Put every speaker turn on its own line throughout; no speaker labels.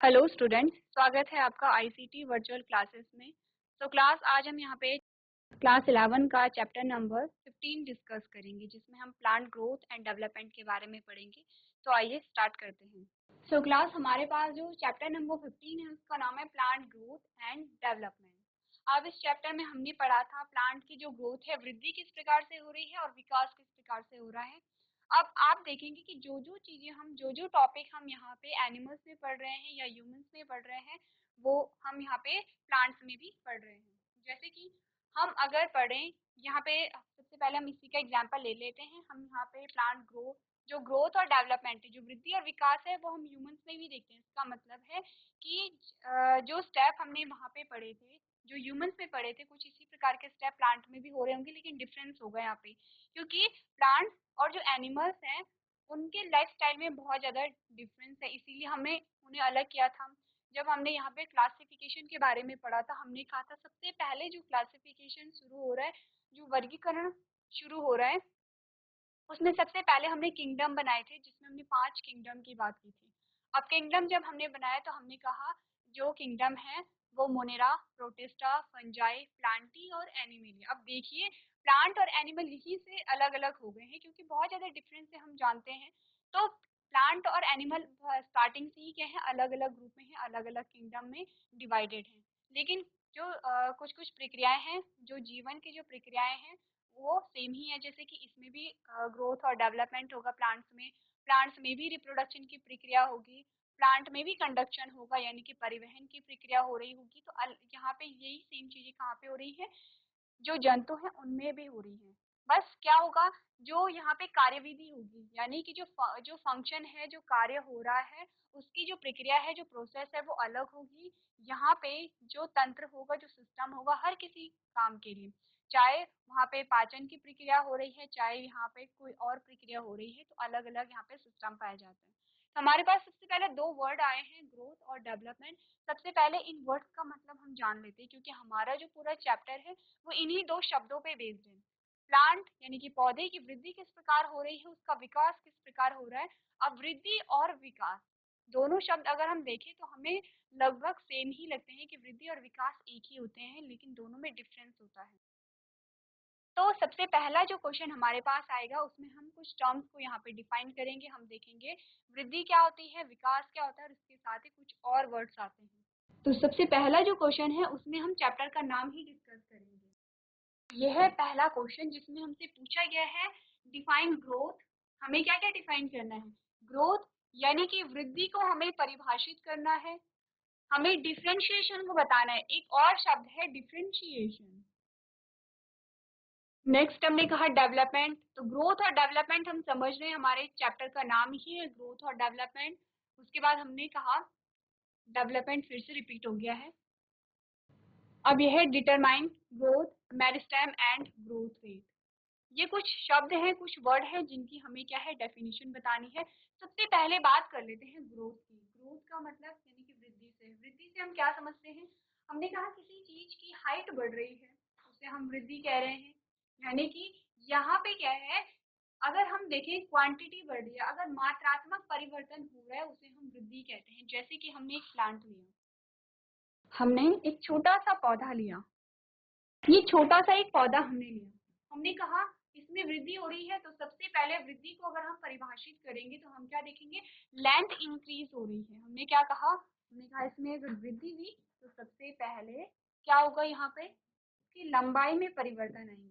Hello students, स्वागत है आपका आईसीटी वर्चुअल क्लासेस में। क्लास आज हम यहाँ पे क्लास 11 का चैप्टर नंबर 15 डिस्कस करेंगे, जिसमें हम प्लांट ग्रोथ एंड डेवलपमेंट के बारे में पढ़ेंगे। तो आइए स्टार्ट करते हैं। क्लास हमारे पास जो चैप्टर नंबर 15 है उसका नाम है प्लांट ग्रोथ एंड डेवलपमेंट। अब इस चैप्टर में हमने पढ़ा था प्लांट की जो ग्रोथ है, वृद्धि किस प्रकार से हो रही है और विकास किस प्रकार से हो रहा है। अब आप देखेंगे कि जो चीजें हम जो टॉपिक हम यहाँ पे एनिमल्स में पढ़ रहे हैं या ह्यूमंस में पढ़ रहे हैं, वो हम यहाँ पे प्लांट्स में भी पढ़ रहे हैं। जैसे कि हम अगर पढ़ें यहाँ पे, सबसे पहले हम इसी का एग्जांपल ले लेते हैं। हम यहाँ पे प्लांट ग्रोथ और डेवलपमेंट है, जो वृद्धि और विकास है, वो हम ह्यूमंस में भी देखते हैं। इसका मतलब है कि जो स्टेप हमने वहाँ पे पढ़े थे, जो ह्यूमंस में पढ़े थे, कुछ इसी प्रकार के स्टेप प्लांट में भी हो रहे होंगे, लेकिन डिफरेंस होगा यहाँ पे, क्योंकि प्लांट्स और जो एनिमल्स हैं उनके लाइफस्टाइल में बहुत ज़्यादा डिफरेंस है, इसीलिए हमने उन्हें अलग किया था। जब हमने यहाँ पे क्लासिफिकेशन के बारे में पढ़ा था, हमने कहा था सबसे पहले जो क्लासिफिकेशन शुरू हो रहा है, जो वर्गीकरण शुरू हो रहा है, उसमें सबसे पहले हमने किंगडम बनाए थे, जिसमें हमने 5 किंगडम की बात की थी। अब किंगडम जब हमने बनाया तो हमने कहा जो किंगडम है वो मोनेरा, प्रोटिस्टा, फंजाई, प्लांटी और एनिमल। अब देखिए, प्लांट और एनिमल यही से अलग अलग हो गए हैं, क्योंकि बहुत ज़्यादा डिफरेंस है, हम जानते हैं। तो प्लांट और एनिमल स्टार्टिंग से ही क्या है, अलग अलग ग्रुप में है, अलग अलग किंगडम में डिवाइडेड है। लेकिन जो कुछ कुछ प्रक्रियाएं हैं, जो जीवन की जो प्रक्रियाएं हैं, वो सेम ही है। जैसे कि इसमें भी ग्रोथ और डेवलपमेंट होगा प्लांट्स में भी रिप्रोडक्शन की प्रक्रिया होगी, प्लांट में भी कंडक्शन होगा, यानी कि परिवहन की प्रक्रिया हो रही होगी। तो यहाँ पे यही सेम चीजें कहाँ पे हो रही है, जो जंतु हैं उनमें भी हो रही है। बस क्या होगा, जो यहाँ पे कार्यविधि होगी, यानी कि जो फंक्शन है, जो कार्य हो रहा है, उसकी जो प्रक्रिया है, जो प्रोसेस है, वो अलग होगी। यहाँ पे जो तंत्र होगा, जो सिस्टम होगा, हर किसी काम के लिए, चाहे वहाँ पे पाचन की प्रक्रिया हो रही है, चाहे यहाँ पे कोई और प्रक्रिया हो रही है, तो अलग अलग यहाँ पे सिस्टम पाए जाते हैं। तो हमारे पास सबसे पहले 2 वर्ड आए हैं, ग्रोथ और डेवलपमेंट। सबसे पहले इन वर्ड्स का मतलब हम जान लेते हैं, क्योंकि हमारा जो पूरा चैप्टर है वो इन्हीं 2 शब्दों पे बेस्ड है। प्लांट यानी कि पौधे की वृद्धि किस प्रकार हो रही है, उसका विकास किस प्रकार हो रहा है। अब वृद्धि और विकास दोनों शब्द अगर हम देखें तो हमें लगभग सेम ही लगते हैं, कि वृद्धि और विकास एक ही होते हैं, लेकिन दोनों में डिफरेंस होता है। तो सबसे पहला जो क्वेश्चन हमारे पास आएगा, उसमें हम कुछ टर्म्स को यहाँ पे डिफाइन करेंगे। हम देखेंगे वृद्धि क्या होती है, विकास क्या होता है, और इसके साथ ही कुछ और वर्ड्स आते हैं। तो सबसे पहला जो क्वेश्चन है, उसमें हम चैप्टर का नाम ही डिस्कस करेंगे। यह है पहला क्वेश्चन, जिसमें हमसे पूछा गया है डिफाइन ग्रोथ। हमें क्या क्या डिफाइन करना है, ग्रोथ यानी कि वृद्धि को हमें परिभाषित करना है, हमें डिफरेंशिएशन को बताना है। एक और शब्द है डिफरेंशिएशन। नेक्स्ट हमने कहा डेवलपमेंट। तो ग्रोथ और डेवलपमेंट हम समझ रहे हैं, हमारे चैप्टर का नाम ही है ग्रोथ और डेवलपमेंट। उसके बाद हमने कहा डेवलपमेंट, फिर से रिपीट हो गया है। अब यह है determine growth, meristem and growth rate. ये कुछ शब्द हैं, कुछ वर्ड हैं, जिनकी हमें क्या है, डेफिनेशन बतानी है। सबसे पहले बात कर लेते हैं ग्रोथ की। ग्रोथ का मतलब यानी कि वृद्धि से हम क्या समझते हैं। हमने कहा किसी चीज की हाइट बढ़ रही है, उसे हम वृद्धि कह रहे हैं। यानी कि यहाँ पे क्या है, अगर हम देखें क्वांटिटी बढ़ रही है, अगर मात्रात्मक परिवर्तन हो रहा है, उसे हम वृद्धि कहते हैं। जैसे कि हमने एक प्लांट लिया, हमने एक छोटा सा पौधा लिया, ये छोटा सा एक पौधा हमने लिया, हमने कहा इसमें वृद्धि हो रही है। तो सबसे पहले वृद्धि को अगर हम परिभाषित करेंगे तो हम क्या देखेंगे, लेंथ इंक्रीज हो रही है। हमने क्या कहा, हमने कहा इसमें अगर वृद्धि हुई तो सबसे पहले क्या होगा, यहाँ पे इसकी लंबाई में परिवर्तन आएंगे।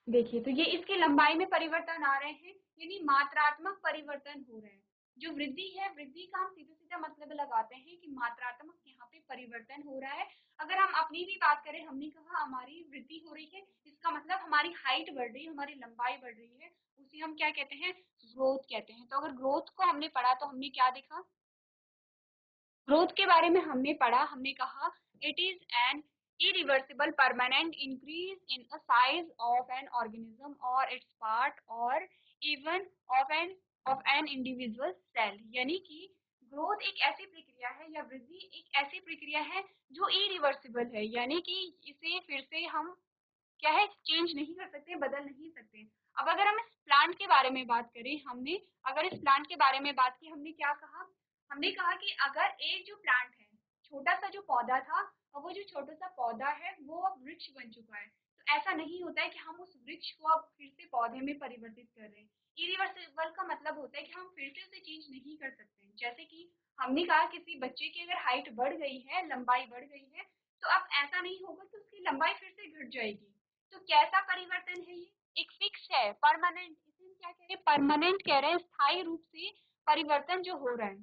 देखिए, तो ये इसकी लंबाई में परिवर्तन आ रहे हैं, यानी मात्रात्मक परिवर्तन हो रहे हैं। जो वृद्धि है, वृद्धि का हम सीधा सीधा मतलब लगाते हैं कि मात्रात्मक यहाँ पे परिवर्तन हो रहा है। अगर हम अपनी भी बात करें, हमने कहा हमारी वृद्धि हो रही है, इसका मतलब हमारी हाइट बढ़ रही है, हमारी लंबाई बढ़ रही है, उसे हम क्या कहते हैं, ग्रोथ कहते हैं। तो अगर ग्रोथ को हमने पढ़ा तो हमने क्या देखा, ग्रोथ के बारे में हमने पढ़ा, हमने कहा it is an irreversible permanent increase in a size of an organism or its part or even of an individual cell। यानी कि ग्रोथ एक ऐसी प्रक्रिया है, या वृद्धि एक ऐसी प्रक्रिया है जो इरिवर्सिबल है, यानी कि इसे फिर से हम क्या है, चेंज नहीं कर सकते, बदल नहीं सकते। अब अगर हम इस प्लांट के बारे में बात करें, हमने अगर इस प्लांट के बारे में बात की, हमने क्या कहा, हमने कहा कि अगर एक जो प्लांट है, छोटा सा जो पौधा था, और वो जो छोटा सा पौधा है वो अब वृक्ष बन चुका है, तो ऐसा नहीं होता है कि हम उस वृक्ष को अब फिर से पौधे में परिवर्तित कर रहे हैं। इरिवर्सिबल का मतलब होता है कि हम फिर से उसे चेंज नहीं कर सकते हैं। जैसे कि हमने कहा किसी बच्चे की अगर हाइट बढ़ गई है, लंबाई बढ़ गई है, तो अब ऐसा नहीं होगा कि उसकी लंबाई फिर से घट जाएगी। तो कैसा परिवर्तन है ये, एक फिक्स है, परमानेंट, इसे हम क्या कह रहे हैं, परमानेंट कह रहे हैं, स्थायी रूप से परिवर्तन जो हो रहा है,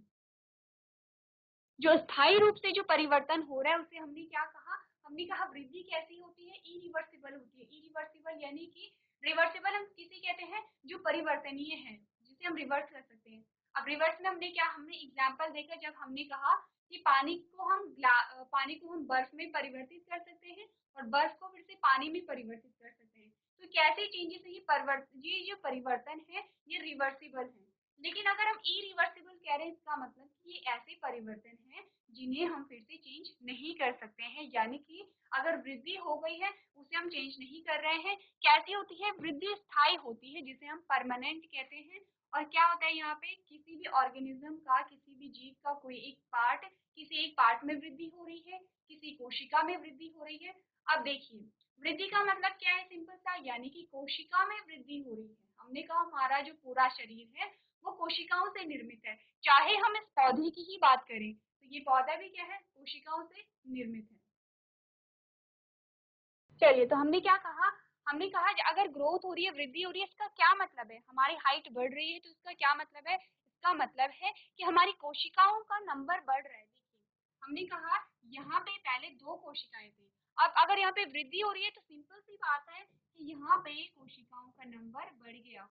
जो स्थायी रूप से जो परिवर्तन हो रहा है उसे हमने क्या कहा, हमने कहा वृद्धि कैसी होती है, इरिवर्सिबल होती है। इरिवर्सिबल यानी कि, रिवर्सिबल हम किसे कहते हैं, जो परिवर्तनीय है, जिसे हम रिवर्स कर सकते हैं। अब रिवर्स में हमने क्या, हमने एग्जाम्पल देखा जब हमने कहा कि पानी को हम बर्फ में परिवर्तित कर सकते हैं और बर्फ को फिर से पानी में परिवर्तित कर सकते हैं। तो कैसे चेंजेस है ये जो परिवर्तन है ये रिवर्सिबल है। लेकिन अगर हम इरिवर्सिबल कह रहे हैं, इसका मतलब कि ये ऐसे परिवर्तन हैं जिन्हें हम फिर से चेंज नहीं कर सकते हैं, यानी कि अगर वृद्धि हो गई है उसे हम चेंज नहीं कर रहे हैं। कैसी होती है, वृद्धि स्थायी होती है, जिसे हम परमानेंट कहते हैं। और क्या होता है यहाँ पे, किसी भी ऑर्गेनिज्म का, किसी भी जीव का कोई एक पार्ट, किसी एक पार्ट में वृद्धि हो रही है, किसी कोशिका में वृद्धि हो रही है। अब देखिए, वृद्धि का मतलब क्या है, सिंपल सा, यानी कि कोशिका में वृद्धि हो रही है। हमने कहा हमारा जो पूरा शरीर है वो कोशिकाओं से निर्मित है। चाहे हम इस पौधे की ही बात करें तो ये पौधा भी क्या है, कोशिकाओं से निर्मित है। चलिए, तो हमने क्या कहा, हमने कहा अगर ग्रोथ हो रही है, वृद्धि हो रही है, इसका क्या मतलब है, हमारी हाइट बढ़ रही है, तो इसका क्या मतलब है, इसका मतलब है कि हमारी कोशिकाओं का नंबर बढ़ रहा है। देखिए, हमने कहा यहाँ पे पहले 2 कोशिकाएं थी, अब अगर यहाँ पे वृद्धि हो रही है तो सिंपल सी बात है कि यहाँ पे कोशिकाओं का नंबर बढ़ गया।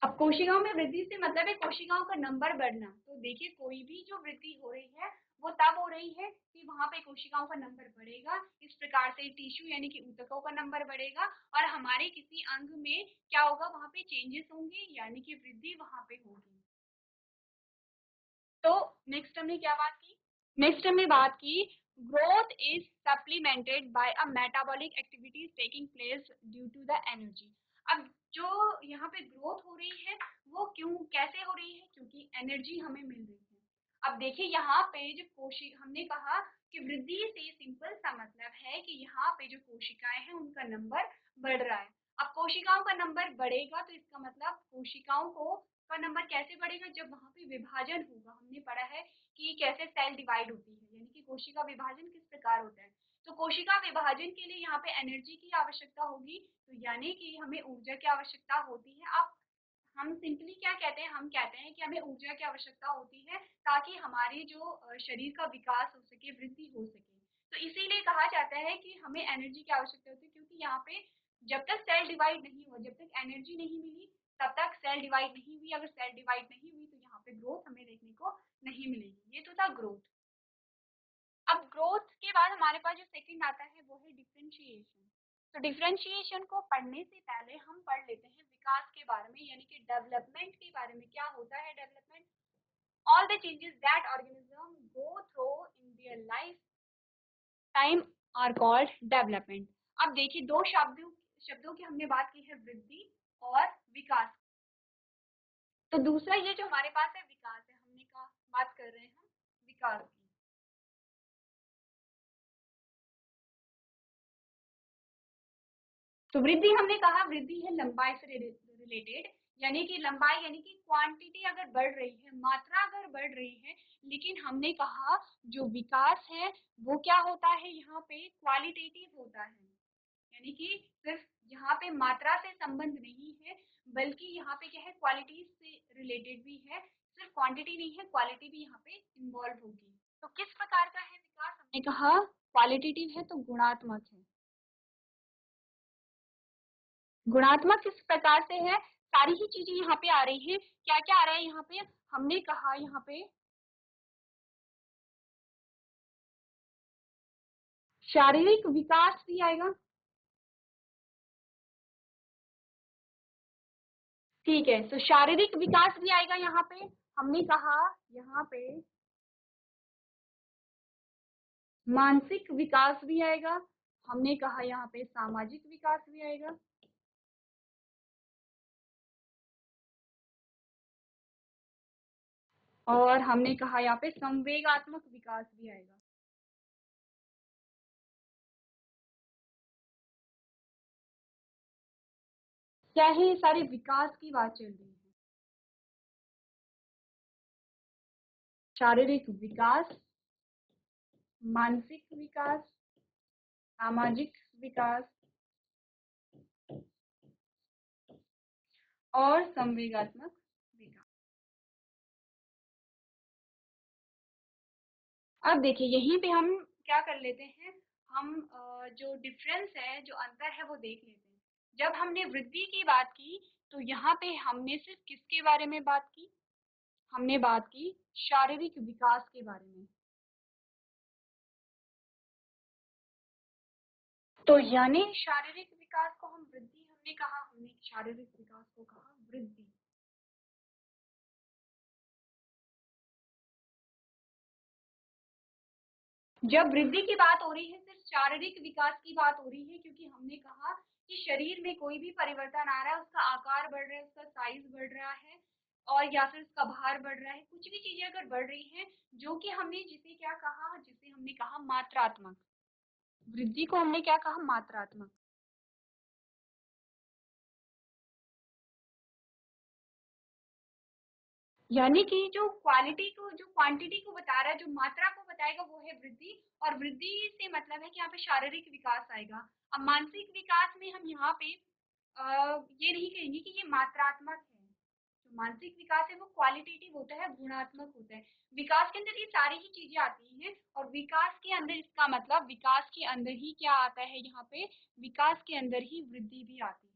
अब कोशिकाओं में वृद्धि से मतलब है कोशिकाओं का नंबर बढ़ना। तो देखिए, कोई भी जो वृद्धि हो रही है वो तब हो रही है कि वहां पे कोशिकाओं का नंबर बढ़ेगा। इस प्रकार से टिश्यू यानी कि ऊतकों का नंबर बढ़ेगा और हमारे किसी अंग में क्या होगा, वहां पे चेंजेस होंगे, यानी कि वृद्धि वहां पे होगी। तो नेक्स्ट हमने क्या बात की, नेक्स्ट हमने बात की, growth is supplemented by a metabolic activities taking place due to the energy. अब जो यहाँ पे ग्रोथ हो रही है वो क्यों, कैसे हो रही है, क्योंकि एनर्जी हमें मिल रही है। अब देखिए, यहाँ पे जो हमने कहा कि वृद्धि से सिंपल सा मतलब है कि यहाँ पे जो कोशिकाएं हैं उनका नंबर बढ़ रहा है। अब कोशिकाओं का नंबर बढ़ेगा तो इसका मतलब कोशिकाओं को का नंबर कैसे बढ़ेगा, जब वहां पे विभाजन होगा। हमने पढ़ा है कि कैसे सेल डिवाइड होती है, यानी कि कोशिका विभाजन किस प्रकार होता है। तो कोशिका विभाजन के लिए यहाँ पे एनर्जी की आवश्यकता होगी, तो यानी कि हमें ऊर्जा की आवश्यकता होती है। अब हम सिंपली क्या कहते हैं, हम कहते हैं कि हमें ऊर्जा की आवश्यकता होती है ताकि हमारी जो शरीर का विकास हो सके, वृद्धि हो सके। तो इसीलिए कहा जाता है कि हमें एनर्जी की आवश्यकता होती है, क्योंकि यहाँ पे जब तक सेल डिवाइड नहीं हुआ, जब तक एनर्जी नहीं मिली, तब तक सेल डिवाइड नहीं हुई। अगर सेल डिवाइड नहीं हुई तो यहाँ पे ग्रोथ हमें देखने को नहीं मिलेगी। ये तो था ग्रोथ। अब ग्रोथ के बाद हमारे पास जो सेकंड आता है वो है डिफरेंशिएशन। तो डिफरेंशिएशन को पढ़ने से पहले हम पढ़ लेते हैं विकास के बारे में, यानी कि डेवलपमेंट के बारे में। क्या होता है development, all the changes that organism go through in their life time are called development. अब देखिए, दो शब्दों की हमने बात की है, वृद्धि और विकास। तो दूसरा ये जो हमारे पास है विकास है, हमने कहा बात कर रहे हैं हम विकास की। तो वृद्धि हमने कहा वृद्धि है लंबाई से रिलेटेड, यानी कि लंबाई यानी कि क्वांटिटी अगर बढ़ रही है, मात्रा अगर बढ़ रही है। लेकिन हमने कहा जो विकास है वो क्या होता है, यहाँ पे क्वालिटेटिव होता है, यानी कि सिर्फ यहाँ पे मात्रा से संबंध नहीं है, बल्कि यहाँ पे क्या है, क्वालिटी से रिलेटेड भी है। सिर्फ क्वांटिटी नहीं है, क्वालिटी भी यहाँ पे इन्वॉल्व होगी। तो किस प्रकार का है विकास, हमने कहा क्वालिटेटिव है तो गुणात्मक है। गुणात्मक किस प्रकार से है, सारी ही चीजें यहाँ पे आ रही है। क्या क्या आ रहा है यहाँ पे, हमने कहा यहाँ पे शारीरिक विकास भी आएगा। ठीक है, तो शारीरिक विकास भी आएगा यहाँ पे। हमने कहा यहाँ पे मानसिक विकास भी आएगा। हमने कहा यहाँ पे सामाजिक विकास भी आएगा। और हमने कहा यहाँ पे संवेगात्मक विकास भी आएगा। क्या है, ये सारे विकास की बात चल रही है। शारीरिक विकास, मानसिक विकास, सामाजिक विकास और संवेगात्मक विकास। अब देखिए यहीं पे हम क्या कर लेते हैं, हम जो डिफरेंस है, जो अंतर है वो देख लेते हैं। जब हमने वृद्धि की बात की तो यहाँ पे हमने सिर्फ किसके बारे में बात की, हमने बात की शारीरिक विकास के बारे में। तो यानी शारीरिक विकास को हम वृद्धि हमने कहा, हमने शारीरिक विकास को कहा वृद्धि। जब वृद्धि की बात हो रही है सिर्फ शारीरिक विकास की बात हो रही है, क्योंकि हमने कहा कि शरीर में कोई भी परिवर्तन आ रहा है, उसका आकार बढ़ रहा है, उसका साइज बढ़ रहा है, और या फिर उसका भार बढ़ रहा है, कुछ भी चीजें अगर बढ़ रही हैं, जो कि हमने जिसे क्या कहा, जिसे हमने कहा मात्रात्मक। वृद्धि को हमने क्या कहा, मात्रात्मक। यानी कि जो क्वालिटी को, जो क्वांटिटी को बता रहा है, जो मात्रा को बताएगा वो है वृद्धि। और वृद्धि से मतलब है कि यहाँ पे शारीरिक विकास आएगा। अब मानसिक विकास में हम यहाँ पे ये नहीं कहेंगे कि ये मात्रात्मक है। जो मानसिक विकास है वो क्वालिटेटिव होता है, गुणात्मक होता है। विकास के अंदर ये सारी ही चीजें आती हैं, और विकास के अंदर इसका मतलब विकास के अंदर ही क्या आता है, यहाँ पे विकास के अंदर ही वृद्धि भी आती है।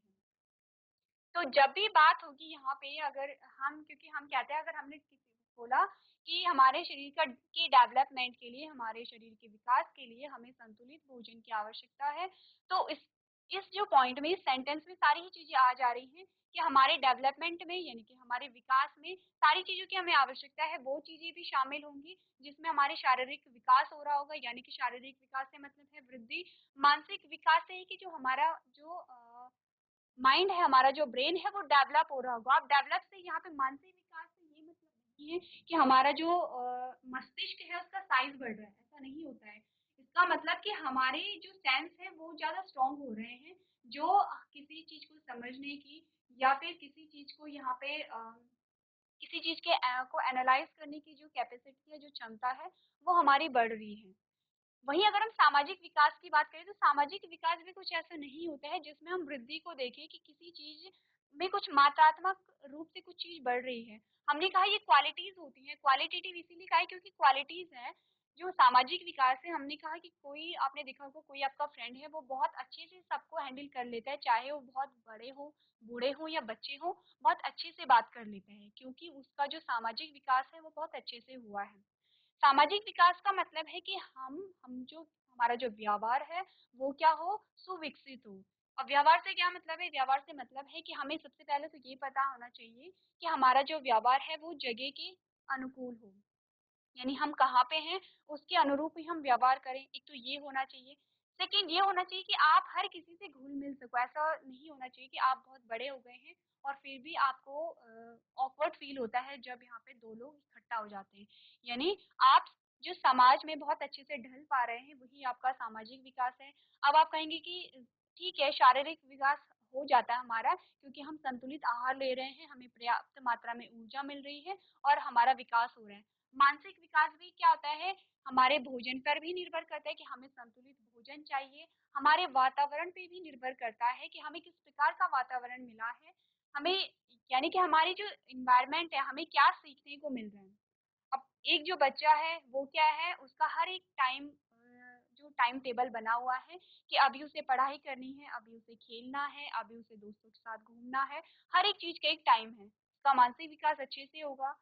तो जब भी बात होगी यहाँ पे, अगर हम, क्योंकि हम कहते हैं, अगर हमने किसी को बोला कि हमारे शरीर का के डेवलपमेंट के लिए, हमारे शरीर के विकास के लिए हमें संतुलित भोजन की आवश्यकता है, तो इस जो पॉइंट में, इस सेंटेंस में सारी ही चीजें आ जा रही हैं कि हमारे डेवलपमेंट में, यानी कि हमारे विकास में सारी चीजों की हमें आवश्यकता है, वो चीजें भी शामिल होंगी जिसमें हमारे शारीरिक विकास हो रहा होगा, यानी कि शारीरिक विकास से मतलब है वृद्धि। मानसिक विकास से है कि जो हमारा जो माइंड है, हमारा जो ब्रेन है वो डेवलप हो रहा होगा। अब डेवलप से यहाँ पे मानसिक विकास से ये मतलब नहीं है कि हमारा जो मस्तिष्क है उसका साइज बढ़ रहा है, ऐसा नहीं होता है। इसका मतलब कि हमारे जो सेंस है वो ज्यादा स्ट्रांग हो रहे हैं, जो किसी चीज को समझने की, या फिर किसी चीज को यहाँ पे किसी चीज के को एनालाइज करने की जो कैपेसिटी है, जो क्षमता है, वो हमारी बढ़ रही है। वहीं अगर हम सामाजिक विकास की बात करें तो सामाजिक विकास भी कुछ ऐसा नहीं होता है जिसमें हम वृद्धि को देखें कि किसी चीज में कुछ मात्रात्मक रूप से कुछ चीज बढ़ रही है। हमने कहा ये क्वालिटीज होती हैं, क्वालिटेटिव इसीलिए कहा है क्योंकि क्वालिटीज है। जो सामाजिक विकास है, हमने कहा कि कोई, आपने देखा होगा कोई आपका फ्रेंड है, वो बहुत अच्छे से सबको हैंडल कर लेता है, चाहे वो बहुत बड़े हो, बूढ़े हो या बच्चे हो, बहुत अच्छे से बात कर लेते हैं, क्योंकि उसका जो सामाजिक विकास है वो बहुत अच्छे से हुआ है। सामाजिक विकास का मतलब है कि हम जो हमारा जो व्यवहार है वो क्या हो, सुविकसित हो। और व्यवहार से क्या मतलब है, व्यवहार से मतलब है कि हमें सबसे पहले तो ये पता होना चाहिए कि हमारा जो व्यवहार है वो जगह के अनुकूल हो, यानी हम कहाँ पे हैं उसके अनुरूप ही हम व्यवहार करें, एक तो ये होना चाहिए। सेकंड ये होना चाहिए कि आप हर किसी से घुल मिल सको, ऐसा नहीं होना चाहिए कि आप बहुत बड़े हो गए हैं और फिर भी आपको ऑकवर्ड फील होता है जब यहाँ पे दो लोग इकट्ठा हो जाते हैं। यानी आप जो समाज में बहुत अच्छे से ढल पा रहे हैं वही आपका सामाजिक विकास है। अब आप कहेंगे कि ठीक है, शारीरिक विकास हो जाता है हमारा क्योंकि हम संतुलित आहार ले रहे हैं, हमें पर्याप्त मात्रा में ऊर्जा मिल रही है और हमारा विकास हो रहा है। मानसिक विकास भी क्या होता है, हमारे भोजन पर भी निर्भर करता है कि हमें संतुलित भोजन चाहिए, हमारे वातावरण पे भी निर्भर करता है कि हमें किस प्रकार का वातावरण मिला है, हमें, यानी कि हमारी जो इन्वायरमेंट है, हमें क्या सीखने को मिल रहा है। अब एक जो बच्चा है वो क्या है, उसका हर एक टाइम, जो टाइम टेबल बना हुआ है कि अभी उसे पढ़ाई करनी है, अभी उसे खेलना है, अभी उसे दोस्तों के साथ घूमना है, हर एक चीज का एक टाइम है, उसका मानसिक विकास अच्छे से होगा।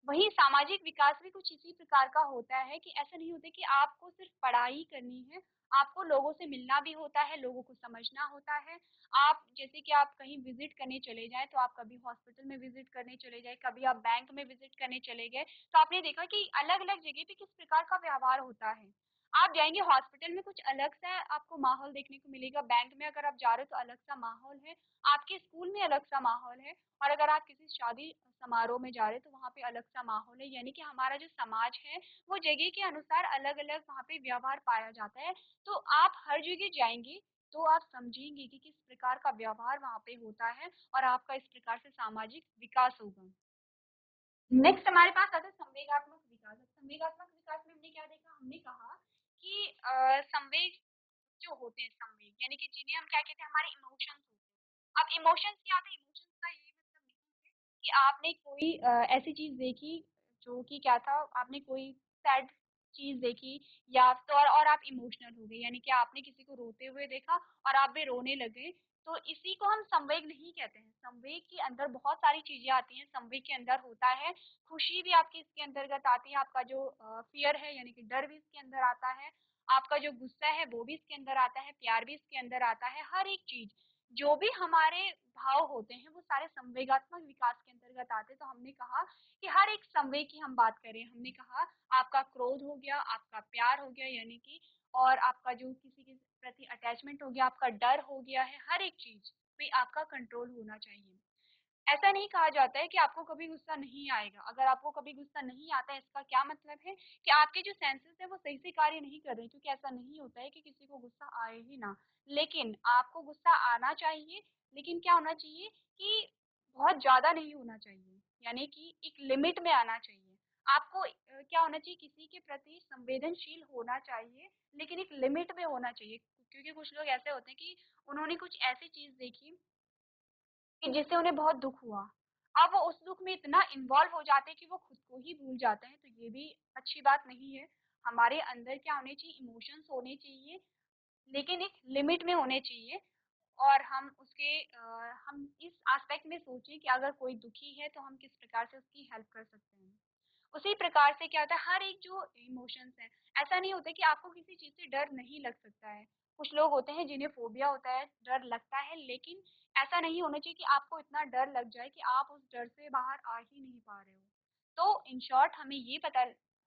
वहीं सामाजिक विकास भी कुछ इसी प्रकार का होता है कि ऐसा नहीं होता कि आपको सिर्फ पढ़ाई करनी है, आपको लोगों से मिलना भी होता है, लोगों को समझना होता है। आप जैसे कि आप कहीं विजिट करने चले जाएं, तो आप कभी हॉस्पिटल में विजिट करने चले जाए, कभी आप बैंक में विजिट करने चले गए, तो आपने देखा कि अलग अलग जगह पे किस प्रकार का व्यवहार होता है। आप जाएँगे हॉस्पिटल में कुछ अलग सा आपको माहौल देखने को मिलेगा, बैंक में अगर आप जा रहे हो तो अलग सा माहौल है, आपके स्कूल में अलग सा माहौल है और अगर आप किसी शादी समारोह में जा रहे हो तो वहाँ पे अलग सा माहौल है। यानी कि हमारा जो समाज है, वो जगह के अनुसार अलग-अलग वहाँ पे व्यवहार पाया जाता है। तो आप हर जगह जाएँगे, तो आप समझेंगे कि किस प्रकार का व्यवहार वहाँ पे होता है और आपका इस प्रकार से सामाजिक विकास होगा। नेक्स्ट हमारे पास आता है संवेगात्मक विकास। अब संवेगात्मक विकास में हमने क्या देखा? हमने कहा कि संवेग जो होते हैं संवेग यानी कि जिन्हें हम क्या कहते हैं हमारे इमोशंस होते हैं। अब इमोशंस क्या होता है? इमोशंस का ये मतलब नहीं है कि आपने कोई ऐसी चीज़ देखी जो कि क्या था आपने कोई सैड चीज़ देखी या तो और आप इमोशनल हो गए यानी कि आपने किसी को रोते हुए देखा और आप भी रोने लगे, तो इसी को हम संवेग नहीं कहते हैं। संवेग के अंदर बहुत सारी चीज़ें आती हैं, संवेग के अंदर होता है, खुशी भी आपकी इसके अंतर्गत आती है, आपका जो फ़ियर है यानी कि डर भी इसके अंदर आता है, आपका जो गुस्सा है वो भी इसके अंदर आता है, प्यार भी इसके अंदर आता है, हर एक चीज़, जो भी हमारे भाव होते हैं वो सारे संवेगात्मक विकास के अंतर्गत आते हैं। तो हमने कहा कि हर एक संवेग की हम बात करें, हमने कहा आपका क्रोध हो गया, आपका प्यार हो गया यानी कि और आपका जो किसी के प्रति अटैचमेंट हो गया, आपका डर हो गया है, हर एक चीज़ पे आपका कंट्रोल होना चाहिए। ऐसा नहीं कहा जाता है कि आपको कभी गुस्सा नहीं आएगा। अगर आपको कभी गुस्सा नहीं आता है इसका क्या मतलब है कि आपके जो सेंसेस हैं वो सही से कार्य नहीं कर रहे हैं क्योंकि ऐसा नहीं होता है कि किसी को गुस्सा आए ही ना। लेकिन आपको गुस्सा आना चाहिए, लेकिन क्या होना चाहिए कि बहुत ज़्यादा नहीं होना चाहिए। यानी कि एक लिमिट में आना चाहिए। आपको क्या होना चाहिए किसी के प्रति संवेदनशील होना चाहिए, लेकिन एक लिमिट में होना चाहिए। क्योंकि कुछ लोग ऐसे होते हैं कि उन्होंने कुछ ऐसी चीज़ देखी कि जिससे उन्हें बहुत दुःख हुआ। अब वो उस दुःख में इतना इन्वॉल्व हो जाते हैं कि वो खुद को ही भूल जाते हैं, तो ये भी अच्छी बात नहीं है। हमारे अंदर क्या होने चाहिए, इमोशंस होने चाहिए, लेकिन एक लिमिट में होने चाहिए और हम इस एस्पेक्ट में सोचें कि अगर कोई दुखी है, तो हम किस प्रकार से उसकी हेल्प कर सकते हैं। उसी प्रकार से क्या होता है हर एक जो इमोशंस है ऐसा नहीं होता कि आपको किसी चीज़ से डर नहीं लग सकता है। कुछ लोग होते हैं जिन्हें फ़ोबिया होता है, डर लगता है लेकिन ऐसा नहीं होना चाहिए कि आपको इतना डर लग जाए कि आप उस डर से बाहर आ ही नहीं पा रहे हो। तो इन शॉर्ट हमें ये पता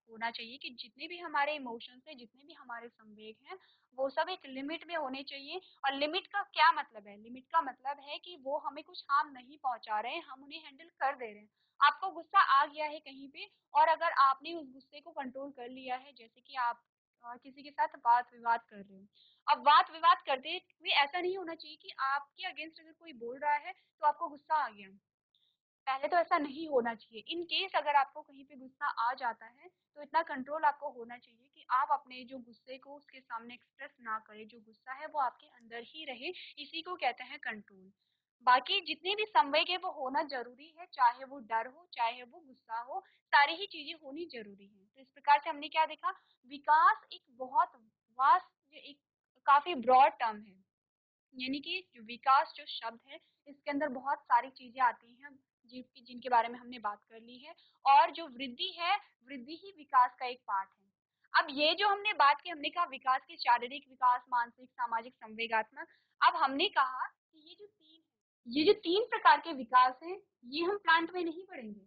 होना चाहिए कि जितने भी हमारे इमोशंस हैं, जितने भी हमारे संवेग हैं, वो सब एक लिमिट में होने चाहिए और लिमिट का क्या मतलब है? लिमिट का मतलब है कि वो हमें कुछ हार्म नहीं पहुँचा रहे हैं, हम उन्हें हैंडल कर दे रहे हैं। आपको गुस्सा आ गया है कहीं पे और अगर आपने उस गुस्से को कंट्रोल कर लिया है जैसे कि आप किसी के साथ वाद-विवाद कर रहे हो। अब वाद-विवाद करते हुए ऐसा नहीं होना चाहिए कि आपके अगेंस्ट अगर कोई बोल रहा है तो आपको गुस्सा आ गया। पहले तो ऐसा नहीं होना चाहिए। इन केस अगर आपको कहीं पे गुस्सा आ जाता है, तो इतना कंट्रोल आपको होना चाहिए कि आप अपने जो गुस्से को उसके सामने एक्सप्रेस ना करें, जो गुस्सा है वो आपके अंदर ही रहे, इसी को कहते हैं कंट्रोल। बाकी जितने भी संवेग है वो होना ज़रूरी है, चाहे वो डर हो, चाहे वो गुस्सा हो, सारी ही चीज़ें होनी ज़रूरी हैं। तो इस प्रकार से हमने क्या देखा, विकास एक बहुत वास्ट एक काफ़ी ब्रॉड टर्म है। यानी कि जो विकास जो शब्द है इसके अंदर बहुत सारी चीजें आती हैं जिनके बारे में हमने बात कर ली है और जो वृद्धि है वृद्धि ही विकास का एक पार्ट है। अब ये जो हमने बात की हमने कहा विकास के शारीरिक विकास मानसिक सामाजिक संवेगात्मक। अब हमने कहा कि ये जो तीन प्रकार के विकास हैं ये हम प्लांट में नहीं पढ़ेंगे।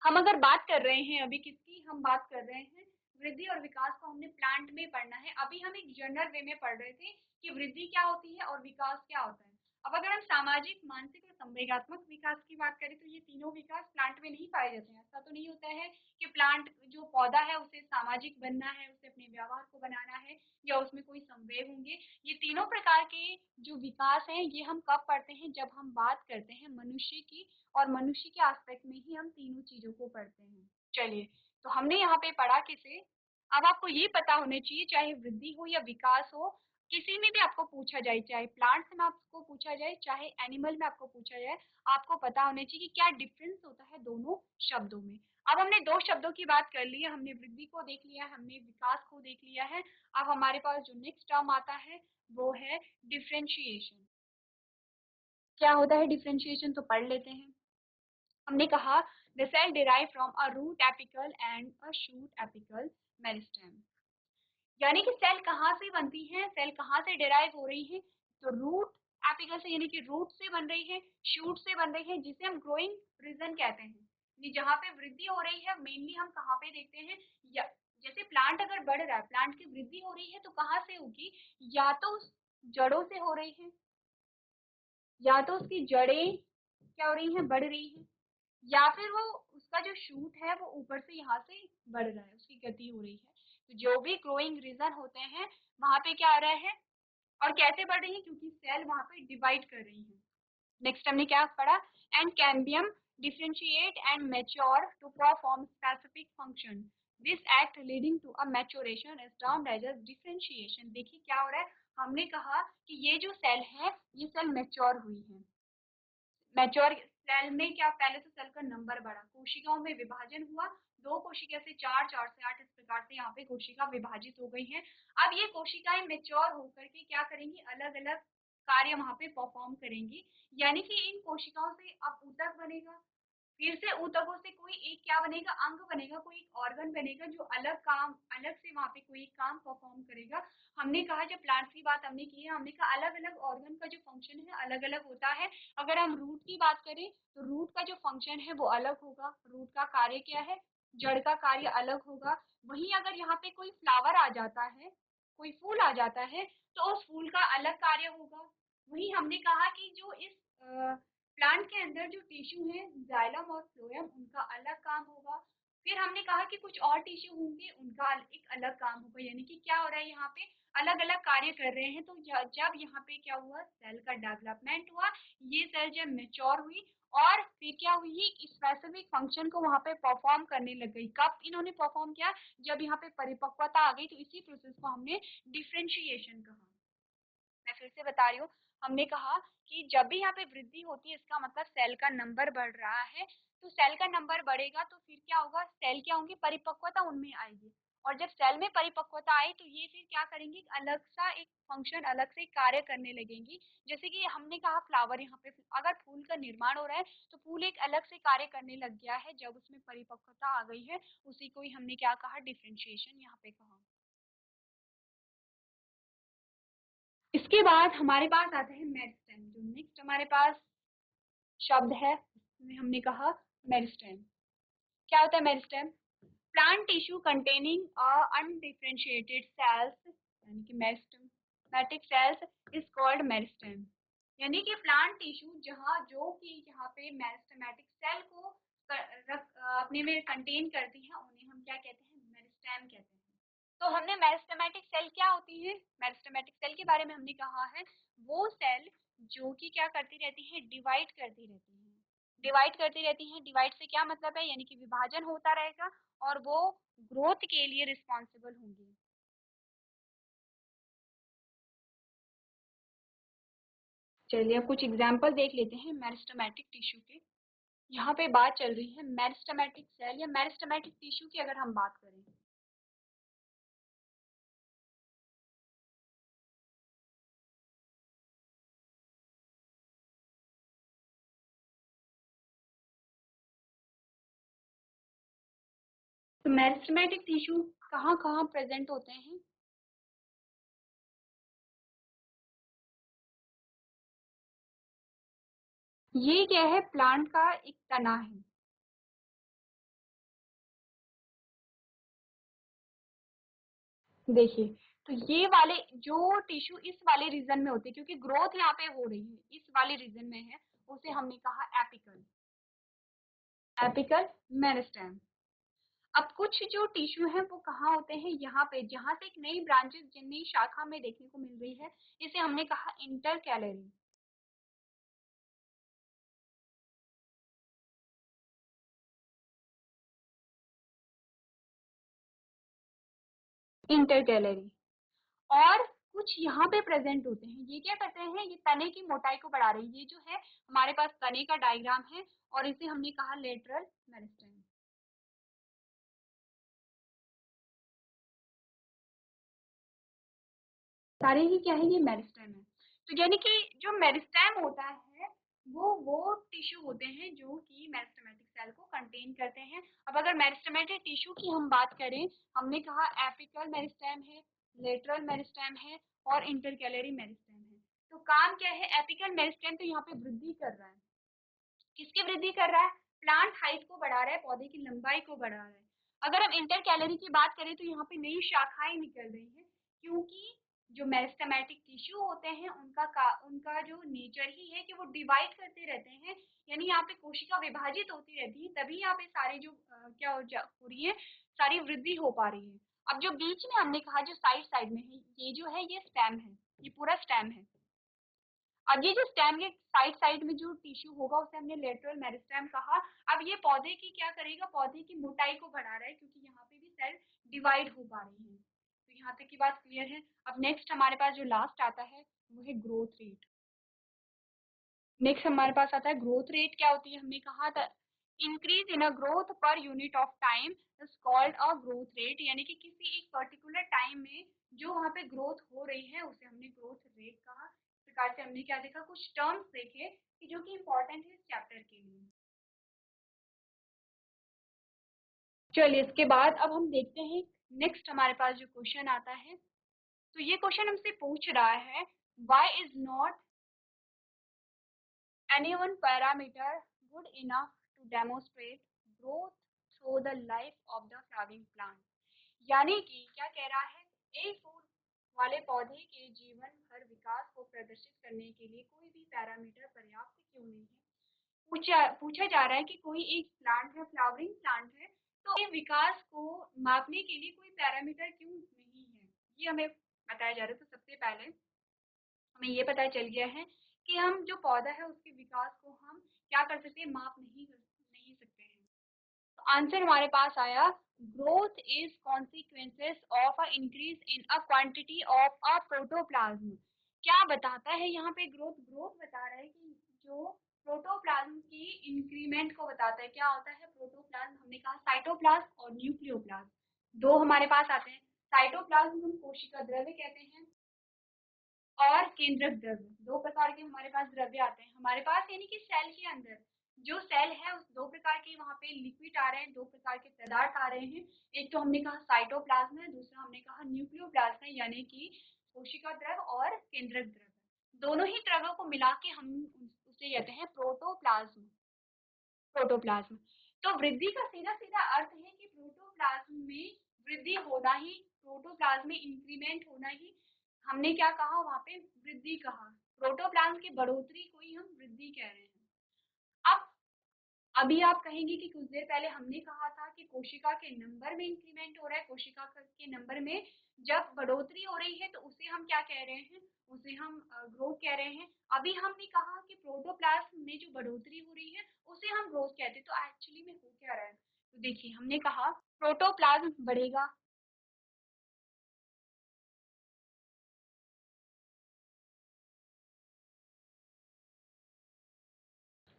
हम अगर बात कर रहे हैं अभी किसकी हम बात कर रहे हैं वृद्धि और विकास को हमने प्लांट में पढ़ना है। अभी हम एक जनरल वे में पढ़ रहे थे कि वृद्धि क्या होती है और विकास क्या होता है। अब अगर हम सामाजिक मानसिक और संवेगात्मक विकास की बात करें तो ये तीनों विकास प्लांट में नहीं पाए जाते हैं। ऐसा तो नहीं होता है कि प्लांट जो पौधा है उसे सामाजिक बनना है उसे अपने व्यवहार को बनाना है या उसमें कोई संवेग होंगे। ये तीनों प्रकार के जो विकास हैं ये हम कब पढ़ते हैं जब हम बात करते हैं मनुष्य की और मनुष्य के एस्पेक्ट में ही हम तीनों चीज़ों को पढ़ते हैं। चलिए, तो हमने यहाँ पे पढ़ा किसे? अब आपको ये पता होना चाहिए चाहे वृद्धि हो या विकास हो, किसी में भी आपको पूछा जाए, चाहे प्लांट्स में आपको पूछा जाए, चाहे एनिमल में आपको पूछा जाए, आपको पता होना चाहिए कि क्या डिफरेंस होता है दोनों शब्दों में। अब हमने 2 शब्दों की बात कर ली है, हमने वृद्धि को देख लिया है, हमने विकास को देख लिया है। अब हमारे पास जो नेक्स्ट टर्म आता है, वो है डिफरेंशिएशन। क्या होता है डिफरेंशिएशन तो पढ़ लेते हैं। हमने कहा the cell derive from a root apical and a shoot apical meristem. यानी कि सेल कहाँ से बनती है, सेल कहाँ से डिराइव हो रही है, तो रूट एपिकल से यानी कि रूट से बन रही है, शूट से बन रही है जिसे हम ग्रोइंग रीजन कहते हैं। जहाँ पे वृद्धि हो रही है मेनली हम कहाँ पे देखते हैं या जैसे प्लांट अगर बढ़ रहा है, प्लांट की वृद्धि हो रही है तो कहाँ से होगी, या तो उस जड़ों से हो रही है, या तो उसकी जड़ें क्या हो रही हैं, बढ़ रही हैं, या फिर वो उसका जो शूट है वो ऊपर से यहाँ से बढ़ रहा है, उसकी गति हो रही है। तो जो भी ग्रोइंग रीजन होते हैं वहां पे क्या आ रहा है, और कैसे बढ़ रही है, क्योंकि सेल वहां पे डिवाइड कर रही है। नेक्स्ट हमने क्या पढ़ा, and cambium differentiate and mature to perform specific function. This act leading to a maturation is termed as a differentiation. देखिए क्या हो रहा है, हमने कहा कि ये जो सेल है ये सेल मैच्योर हुई है। मैच्योर सेल में क्या, पहले तो सेल का नंबर बढ़ा, कोशिकाओं में विभाजन हुआ, दो कोशिका से चार, चार से आठ, इस प्रकार से यहाँ पे कोशिका विभाजित हो गई हैं। अब ये कोशिकाएं मैच्योर होकर के क्या करेंगी, अलग अलग कार्य वहां पे परफॉर्म करेंगी, यानी कि इन कोशिकाओं से अब ऊतक बनेगा, फिर से ऊतकों से कोई एक क्या बनेगा, अंग बनेगा, कोई एक ऑर्गन बनेगा जो अलग काम, अलग से वहां पे कोई काम परफॉर्म करेगा। हमने कहा जब प्लांट्स की बात हमने की है, हमने कहा अलग अलग ऑर्गन का जो फंक्शन है अलग अलग होता है। अगर हम रूट की बात करें तो रूट का जो फंक्शन है वो अलग होगा, रूट का कार्य क्या है, जड़ का कार्य अलग होगा। वहीं अगर यहाँ पे कोई फ्लावर आ जाता है, कोई फूल आ जाता है, तो उस फूल का अलग कार्य होगा। वहीं हमने कहा कि जो इस प्लांट के अंदर जो टिश्यू है, जाइलम और फ्लोएम, उनका अलग काम होगा। फिर हमने कहा कि कुछ और टिश्यू होंगे, उनका एक अलग काम होगा, यानी कि क्या हो रहा है, यहाँ पे अलग अलग कार्य कर रहे हैं। तो जब यहाँ पे क्या हुआ, सेल का डेवलपमेंट हुआ, ये सेल जब मेच्योर हुई और फिर क्या हुई, स्पेसिफिक फंक्शन को वहां पे परफॉर्म करने लग गई। कब इन्होंने परफॉर्म किया, जब यहाँ पे परिपक्वता आ गई। तो इसी प्रोसेस को हमने डिफ्रेंशिएशन कहा। मैं फिर से बता रही हूँ, हमने कहा कि जब भी यहाँ पे वृद्धि होती है इसका मतलब सेल का नंबर बढ़ रहा है। तो सेल का नंबर बढ़ेगा तो फिर क्या होगा, सेल क्या होंगे, परिपक्वता उनमें आएगी। और जब सेल में परिपक्वता आई तो ये फिर क्या करेंगी, अलग सा एक फंक्शन, अलग से कार्य करने लगेंगी। जैसे कि हमने कहा फ्लावर, यहाँ पे अगर फूल का निर्माण हो रहा है तो फूल एक अलग से कार्य करने लग गया है जब उसमें परिपक्वता आ गई है। उसी को ही हमने क्या कहा, डिफ्रेंशिएशन यहाँ पे कहा। इसके बाद हमारे पास आता है मेरिस्टेम। जो नेक्स्ट हमारे पास शब्द है उसमें हमने कहा मेरिस्टेम। क्या होता है meristem, plant tissue containing undifferentiated cells, यानी कि meristematic cells is called meristem. यानी कि प्लांट टिश्यू जहाँ, जो कि यहाँ पे मेरिस्टेमेटिक सेल को अपने में कंटेन करती हैं, उन्हें हम क्या कहते हैं, मेरिस्टेम कहते हैं। तो हमने मेरिस्टेमेटिक सेल क्या होती है, मेरिस्टेमेटिक सेल के बारे में हमने कहा है, वो सेल जो कि क्या करती रहती है, डिवाइड करती रहती है। डिवाइड करती रहती हैं, डिवाइड से क्या मतलब है, यानी कि विभाजन होता रहेगा और वो ग्रोथ के लिए रिस्पॉन्सिबल होंगी। चलिए अब कुछ एग्जाम्पल देख लेते हैं मेरिस्टेमेटिक टिश्यू के। यहाँ पे बात चल रही है मेरिस्टेमेटिक सेल या मेरिस्टेमेटिक टिश्यू की। अगर हम बात करें तो मेरिस्टेमेटिक टिश्यू कहाँ कहाँ प्रेजेंट होते हैं। ये क्या है, प्लांट का एक तना है। देखिए, तो ये वाले जो टिश्यू इस वाले रीजन में होते हैं, क्योंकि ग्रोथ यहाँ पे हो रही है इस वाले रीजन में है, उसे हमने कहा एपिकल, एपिकल मेरिस्टेम। अब कुछ जो टिश्यू हैं वो कहाँ होते हैं, यहाँ पे, जहाँ से एक नई ब्रांचेस, नई शाखा में देखने को मिल रही है, इसे हमने कहा इंटरकैलरी। इंटरकैलरी। और कुछ यहाँ पे प्रेजेंट होते हैं, ये क्या करते हैं, ये तने की मोटाई को बढ़ा रहे हैं। ये जो है हमारे पास तने का डायग्राम है और इसे हमने कहा लेटरल मेरिस्टेम। सारे ही क्या है, ये मेरिस्टेम है। तो यानी कि जो मेरिस्टेम होता है वो टिश्यू होते हैं जो कि मेरिस्टेमेटिक सेल को कंटेन करते हैं। अब अगर मेरिस्टेमेटिक टिश्यू की हम बात करें, हमने कहा एपिकल मेरिस्टेम है, लेटरल मेरिस्टेम है और इंटरकैलरी मेरिस्टेम है। तो काम क्या है, एपिकल मेरिस्टेम तो यहाँ पे वृद्धि कर रहा है, किसकी वृद्धि कर रहा है, प्लांट हाइट को बढ़ा रहा है, पौधे की लंबाई को बढ़ा रहा है। अगर हम इंटर कैलोरी की बात करें तो यहाँ पे नई शाखाएं निकल रही हैं, क्योंकि जो मेरिस्टेमेटिक टिश्यू होते हैं उनका जो नेचर ही है कि वो डिवाइड करते रहते हैं, यानी यहाँ पे कोशिका विभाजित होती रहती है, तभी यहाँ पे सारे जो क्या हो रही है, सारी वृद्धि हो पा रही है। अब जो बीच में हमने कहा जो साइड साइड में है, ये जो है ये स्टेम है, ये पूरा स्टेम है। अब ये जो स्टेम के साइड साइड में जो टिश्यू होगा उसे हमने लेटरल मेरिस्टेम कहा। अब ये पौधे की क्या करेगा, पौधे की मोटाई को बढ़ा रहा है, क्योंकि यहाँ पे भी सेल डिवाइड हो पा रही है। तो यहाँ तक की बात क्लियर है। अब नेक्स्ट हमारे पास जो लास्ट आता है वो है ग्रोथ रेट। नेक्स्ट हमारे पास आता है ग्रोथ रेट। क्या होती है, हमने कहा था increase in a growth per unit of time is called a growth rate, यानी कि किसी एक पर्टिकुलर टाइम में जो वहाँ पे ग्रोथ हो रही है उसे हमने ग्रोथ रेट कहा। इस प्रकार से हमने क्या देखा, कुछ टर्म्स देखे कि जो कि इम्पोर्टेंट है इस चैप्टर के लिए। चलिए इसके बाद अब हम देखते हैं नेक्स्ट हमारे पास जो क्वेश्चन आता है। तो ये क्वेश्चन हमसे पूछ रहा है why is not any one parameter good enough to demonstrate growth through the life of the flowering plant। यानी कि क्या कह रहा है, एक फूल वाले पौधे के जीवन भर विकास को प्रदर्शित करने के लिए कोई भी पैरामीटर पर्याप्त क्यों नहीं है। पूछा जा रहा है कि कोई एक प्लांट है, फ्लावरिंग प्लांट है, तो ये विकास को मापने के लिए कोई पैरामीटर क्यों नहीं है, ये हमें बताया जा रहा है। तो सबसे पहले हमें ये पता चल गया है कि हम जो पौधा है उसके विकास को हम क्या कर सकते हैं, माप नहीं सकते हैं। तो आंसर हमारे पास आया growth is consequences of a increase in a quantity of a protoplasm. क्या बताता है यहाँ पे, ग्रोथ ग्रोथ बता रहा है कि जो प्रोटोप्लाज्म की इंक्रीमेंट को बताता है। क्या होता है प्रोटोप्लाज्म, हमने कहा साइटोप्लाज्म और न्यूक्लियोप्लाज्म दो हमारे पास आते हैं। साइटोप्लाज्म हम कोशिका द्रव्य कहते हैं और केंद्रक द्रव्य, दो प्रकार के हमारे पास द्रव्य आते हैं हमारे पास, यानी कि सेल के अंदर जो सेल है उस दो प्रकार के वहाँ पे लिक्विड आ रहे हैं, दो प्रकार के पदार्थ आ रहे हैं। एक तो हमने कहा साइटोप्लाज्म है, दूसरा हमने कहा न्यूक्लियोप्लाज्म है, यानी कि कोशिका द्रव और केंद्रक द्रव। दोनों ही द्रव्यों को मिला के हम उसे कहते हैं प्रोटोप्लाज्म। प्रोटोप्लाज्म तो वृद्धि का सीधा सीधा अर्थ है कि प्रोटोप्लाज्म में वृद्धि होना ही, प्रोटोप्लाज्म में इंक्रीमेंट होना ही हमने क्या कहा, वहां पे वृद्धि कहा। प्रोटोप्लाज्म की बढ़ोतरी को ही हम वृद्धि कह रहे हैं। अब अभी आप कहेंगे कि कुछ देर पहले हमने कहा था कि कोशिका के नंबर में इंक्रीमेंट हो रहा है, कोशिका के नंबर में जब बढ़ोतरी हो रही है तो उसे हम क्या कह रहे हैं, उसे हम ग्रोथ कह रहे हैं। अभी हमने कहा कि प्रोटोप्लाज्म में जो बढ़ोतरी हो रही है उसे हम ग्रोथ कहते हैं। तो एक्चुअली में हो क्या रहा है, तो देखिए हमने कहा प्रोटोप्लाज्म बढ़ेगा,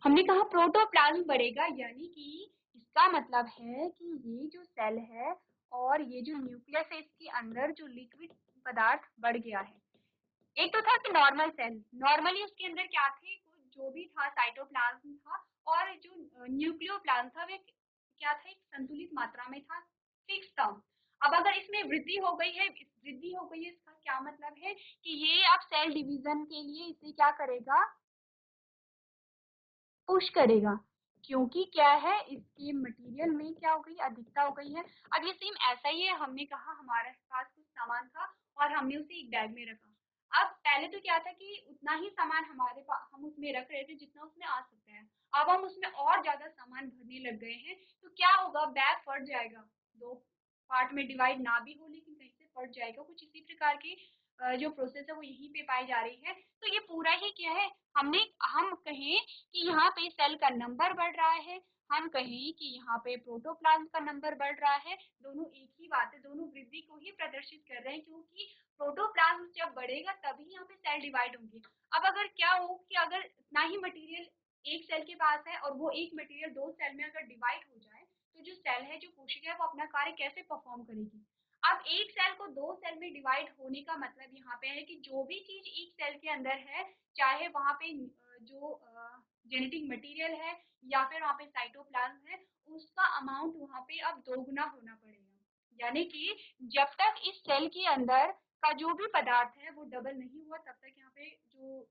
हमने कहा प्रोटोप्लाज्म बढ़ेगा, यानी कि इसका मतलब है कि ये जो सेल है और ये जो न्यूक्लियस है इसके अंदर जो लिक्विड पदार्थ बढ़ गया है। एक तो था कि नॉर्मल सेल, नॉर्मली उसके अंदर क्या थे, जो भी था साइटोप्लाज्म था, और जो न्यूक्लियोप्लाज्म था वे क्या था, एक संतुलित मात्रा में था, फिक्स था। अब अगर इसमें वृद्धि हो गई है, वृद्धि हो गई है, इसका क्या मतलब है कि ये अब सेल डिवीजन के लिए इसे क्या करेगा, पुश करेगा, क्योंकि क्या है इसके मटेरियल में क्या हो गई, अधिकता हो गई है। अब ये सेम ऐसा ही है, हमने कहा हमारे पास कुछ सामान था और हमने उसे एक बैग में रखा। अब पहले तो क्या था कि उतना ही सामान हमारे पास हम उसमें रख रहे थे जितना उसमें आ सकता है। अब हम उसमें और ज्यादा सामान भरने लग गए हैं, तो क्या होगा, बैग फट जाएगा, दो पार्ट में डिवाइड ना भी हो लेकिन कहीं से फट जाएगा। कुछ इसी प्रकार की जो प्रोसेस है वो यहीं पे पाई जा रही है। तो ये पूरा ही क्या है, हम कहें कि यहाँ पे सेल का नंबर बढ़ रहा है, हम कहें कि यहाँ पे प्रोटोप्लाज्म का नंबर बढ़ रहा है, दोनों एक ही बात है, दोनों वृद्धि को ही प्रदर्शित कर रहे हैं, क्योंकि प्रोटोप्लाज्म जब बढ़ेगा तभी यहाँ पे सेल डिवाइड होंगे। अब अगर क्या हो कि अगर इतना ही मटेरियल एक सेल के पास है और वो एक मटेरियल दो सेल में अगर डिवाइड हो जाए, तो जो सेल है, जो कोशिका है, वो अपना कार्य कैसे परफॉर्म करेगी। अब एक सेल को दो सेल में डिवाइड होने का मतलब यहाँ पे है कि जो भी चीज एक सेल के अंदर है, चाहे वहाँ पे जो जेनेटिक मटेरियल है या फिर वहाँ पे साइटोप्लाज्म है, उसका अमाउंट वहाँ पे अब दोगुना होना पड़ेगा। यानी कि जब तक इस सेल के अंदर का जो भी पदार्थ है वो डबल नहीं हुआ, तब तक यहाँ पे जो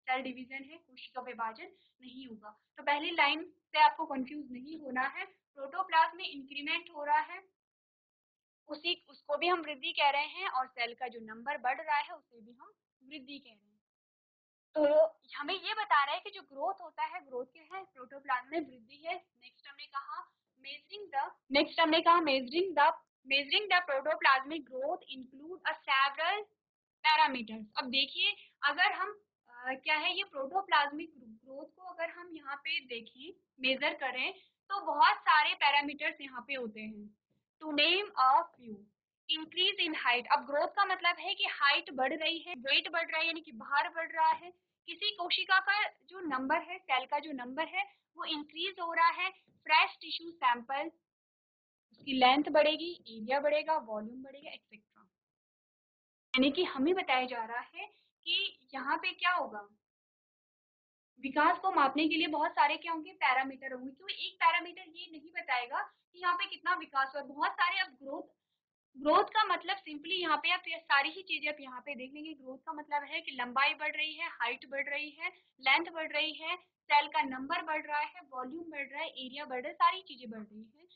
सेल डिवीजन है, कोशिका विभाजन नहीं होगा। तो पहली लाइन से आपको कंफ्यूज नहीं होना है, प्रोटोप्लाज्म में इंक्रीमेंट हो रहा है उसको भी हम वृद्धि कह रहे हैं और सेल का जो नंबर बढ़ रहा है उसे भी हम वृद्धि कह रहे हैं। तो हमें ये बता रहा है कि जो ग्रोथ होता है, ग्रोथ क्या है, प्रोटोप्लाज्म में वृद्धि है। Measuring the protoplasmic growth include a several parameters. अब देखिए, अगर हम क्या है ये प्रोटोप्लाज्मिक ग्रोथ को अगर हम यहाँ पे देखें, मेजर करें, तो बहुत सारे पैरामीटर्स यहाँ पे होते हैं। To name a few, increase in height. अब ग्रोथ का मतलब है कि हाइट बढ़ रही है, वेट बढ़ रहा है, यानी कि भार बढ़ रहा है। किसी कोशिका का जो नंबर है, सेल का जो नंबर है वो इंक्रीज हो रहा है। फ्रेश टिश्यू सैंपल, उसकी लेंथ बढ़ेगी, एरिया बढ़ेगा, वॉल्यूम बढ़ेगा, एक्सेट्रा। यानी कि हमें बताया जा रहा है कि यहाँ पे क्या होगा, विकास को मापने के लिए बहुत सारे क्या होंगे, पैरामीटर होंगे। क्योंकि एक पैरामीटर ये नहीं बताएगा कि यहाँ पे कितना विकास हुआ। बहुत सारे, अब ग्रोथ का मतलब सिंपली यहाँ पे आप सारी ही चीजें आप यहाँ पे देख लेंगे। ग्रोथ का मतलब है कि लंबाई बढ़ रही है, हाइट बढ़ रही है, लेंथ बढ़ रही है, सेल का नंबर बढ़ रहा है, वॉल्यूम बढ़ रहा है, एरिया बढ़ रहा है, सारी चीजें बढ़ रही है।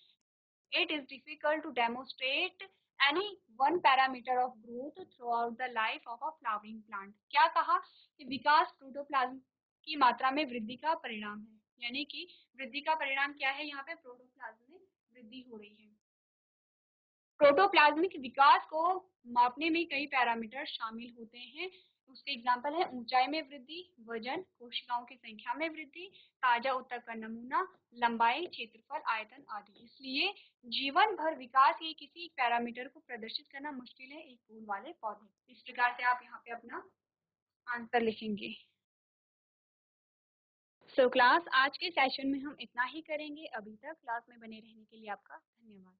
It is difficult to demonstrate any one parameter of growth throughout the life of a flowering plant। क्या कहा कि विकास प्रोटोप्लाज्म की मात्रा में वृद्धि का परिणाम है, यानी कि वृद्धि का परिणाम क्या है, यहाँ पे प्रोटोप्लाज्म में वृद्धि हो रही है। प्रोटोप्लाज्मिक विकास को मापने में कई पैरामीटर शामिल होते हैं। उसके एग्जाम्पल है ऊंचाई में वृद्धि, वजन, कोशिकाओं की संख्या में वृद्धि, ताजा उत्तक का नमूना, लंबाई, क्षेत्रफल, आयतन आदि। इसलिए जीवन भर विकास के किसी एक पैरामीटर को प्रदर्शित करना मुश्किल है एक फूल वाले पौधे। इस प्रकार से आप यहाँ पे अपना आंसर लिखेंगे। क्लास आज के सेशन में हम इतना ही करेंगे। अभी तक क्लास में बने रहने के लिए आपका धन्यवाद।